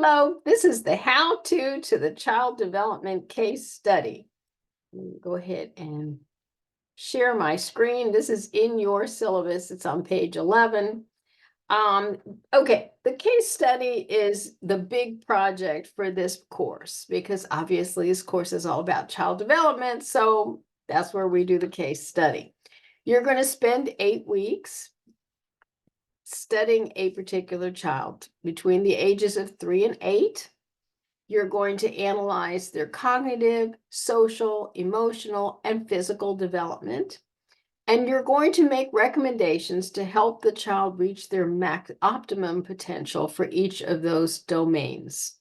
Hello, this is the how-to to the child development case study. Go ahead and share my screen. This is in your syllabus. It's on page 11. Okay, the case study is the big project for this course because obviously this course is all about child development. So that's where we do the case study. You're going to spend 8 weeks studying a particular child between the ages of 3 and 8. You're going to analyze their cognitive, social, emotional, and physical development. And you're going to make recommendations to help the child reach their optimum potential for each of those domains.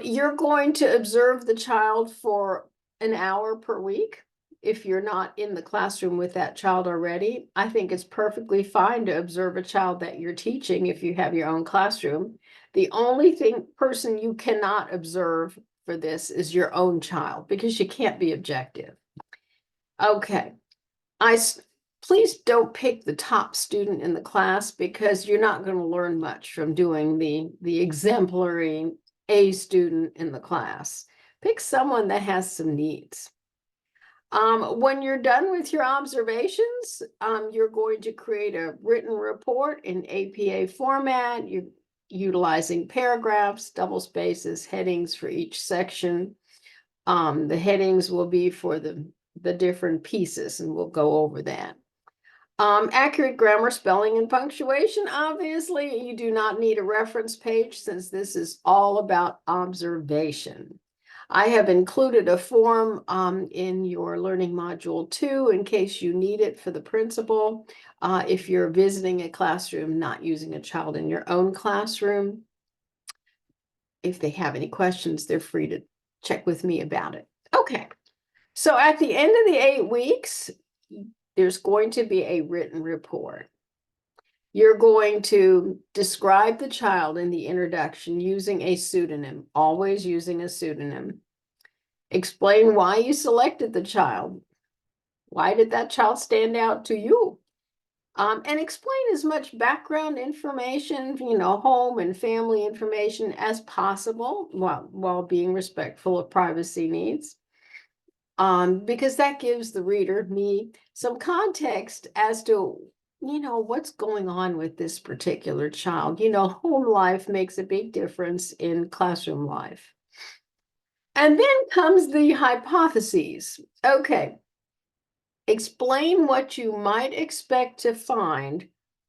You're going to observe the child for an hour per week. If you're not in the classroom with that child already, I think it's perfectly fine to observe a child that you're teaching if you have your own classroom. The only person you cannot observe for this is your own child because you can't be objective. Okay, please don't pick the top student in the class because you're not going to learn much from doing the exemplary A student in the class. Pick someone that has some needs. When you're done with your observations, you're going to create a written report in APA format. You're utilizing paragraphs, double spaces, headings for each section. The headings will be for the different pieces, and we'll go over that. Accurate grammar, spelling, and punctuation. Obviously, you do not need a reference page since this is all about observation. I have included a form in your learning module 2 in case you need it for the principal. If you're visiting a classroom, not using a child in your own classroom, if they have any questions, they're free to check with me about it. Okay, so at the end of the 8 weeks, there's going to be a written report. You're going to describe the child in the introduction using a pseudonym, always using a pseudonym. Explain why you selected the child. Why did that child stand out to you? And explain as much background information, home and family information as possible while being respectful of privacy needs. Because that gives the reader, me, some context as to, what's going on with this particular child. Home life makes a big difference in classroom life. And then comes the hypotheses. Okay, explain what you might expect to find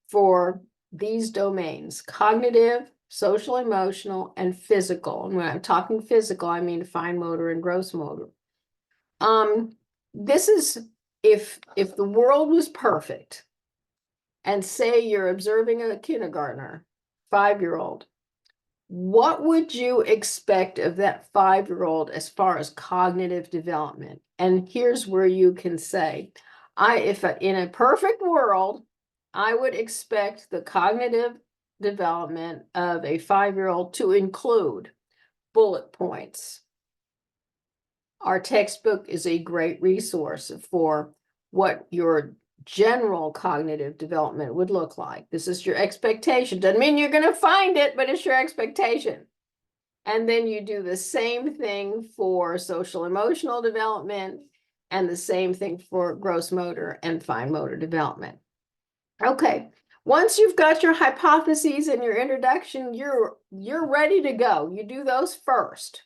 for these domains: cognitive, social, emotional, and physical. And when I'm talking physical, I mean fine motor and gross motor. This is if the world was perfect, and say you're observing a kindergartner, 5-year-old, what would you expect of that 5-year-old as far as cognitive development? And here's where you can say, if in a perfect world, I would expect the cognitive development of a 5-year-old to include bullet points. Our textbook is a great resource for what your general cognitive development would look like. This is your expectation. Doesn't mean you're going to find it, but it's your expectation. And then you do the same thing for social emotional development and the same thing for gross motor and fine motor development. Okay, once you've got your hypotheses and your introduction, you're ready to go. You do those first.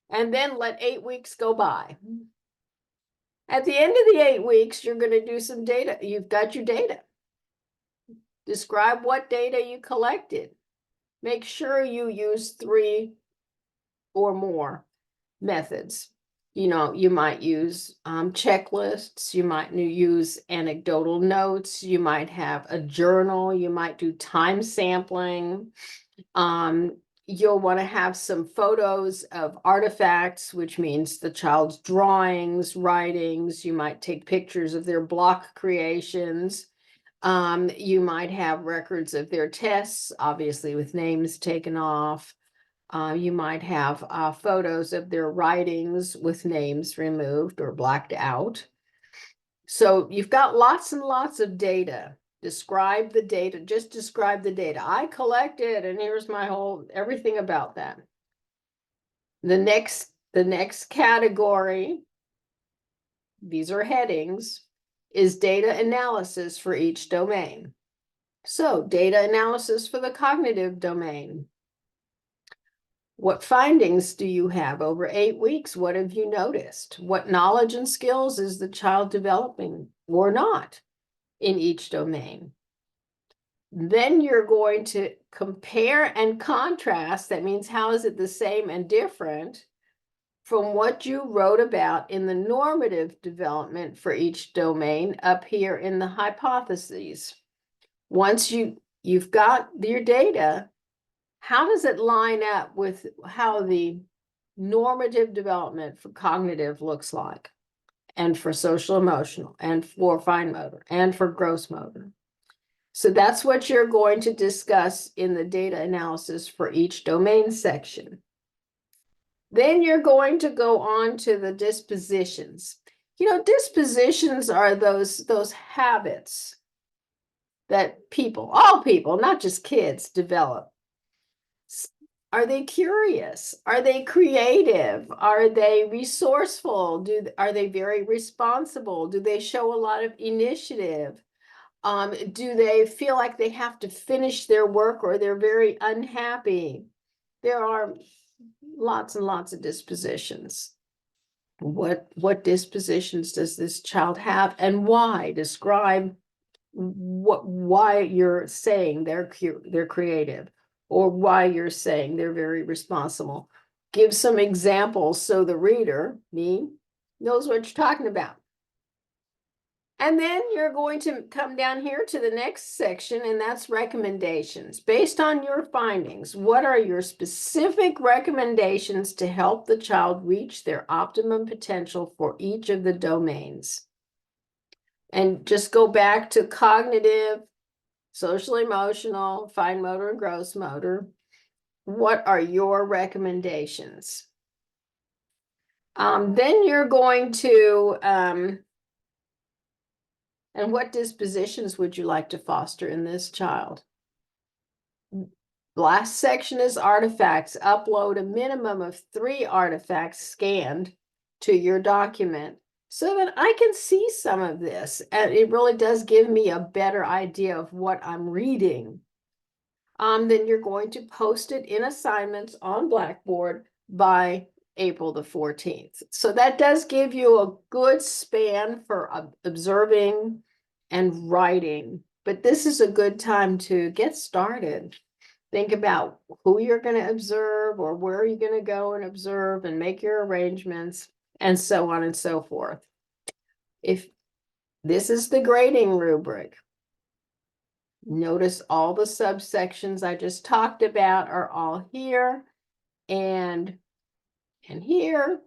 And then let 8 weeks go by. At the end of the 8 weeks, you're going to do some data. You've got your data. Describe what data you collected. Make sure you use 3 or more methods. You might use checklists. You might use anecdotal notes. You might have a journal. You might do time sampling. You'll want to have some photos of artifacts, which means the child's drawings, writings. You might take pictures of their block creations. You might have records of their tests, obviously with names taken off. You might have photos of their writings with names removed or blacked out. So you've got lots and lots of data Describe the data, just describe the data. I collected, and here's my whole, everything about that. The next category, these are headings, is data analysis for each domain. So data analysis for the cognitive domain. What findings do you have over 8 weeks? What have you noticed? What knowledge and skills is the child developing or not in each domain? Then you're going to compare and contrast. That means how is it the same and different from what you wrote about in the normative development for each domain up here in the hypotheses. Once you've got your data, how does it line up with how the normative development for cognitive looks like, and for social emotional, and for fine motor, and for gross motor? So that's what you're going to discuss in the data analysis for each domain section. Then you're going to go on to the dispositions. You know, dispositions are those habits that people, all people, not just kids, develop. Are they curious? Are they creative? Are they resourceful? Are they very responsible? Do they show a lot of initiative? Do they feel like they have to finish their work, or they're very unhappy? There are lots and lots of dispositions. What dispositions does this child have, and why? Describe why you're saying they're creative, or why you're saying they're very responsible. Give some examples so the reader, me, knows what you're talking about. And then you're going to come down here to the next section, and that's recommendations. Based on your findings, what are your specific recommendations to help the child reach their optimum potential for each of the domains? And just go back to cognitive, social emotional, fine motor, and gross motor. What are your recommendations? Then you're going to, and what dispositions would you like to foster in this child? Last section is artifacts. Upload a minimum of 3 artifacts scanned to your document so that I can see some of this. And it really does give me a better idea of what I'm reading. Then you're going to post it in assignments on Blackboard by April the 14th. So that does give you a good span for observing and writing, but this is a good time to get started. Think about who you're going to observe, or where you're going to go and observe, and make your arrangements, and so on and so forth. If this is the grading rubric, notice all the subsections I just talked about are all here and here.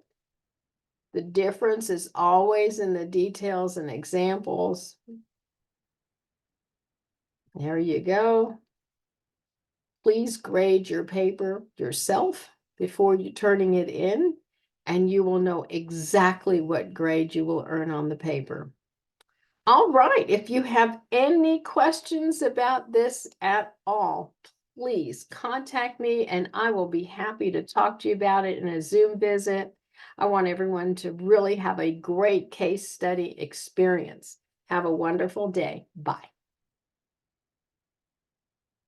The difference is always in the details and examples. There you go. Please grade your paper yourself before you turning it in, and you will know exactly what grade you will earn on the paper. All right, if you have any questions about this at all, please contact me and I will be happy to talk to you about it in a Zoom visit. I want everyone to really have a great case study experience. Have a wonderful day. Bye.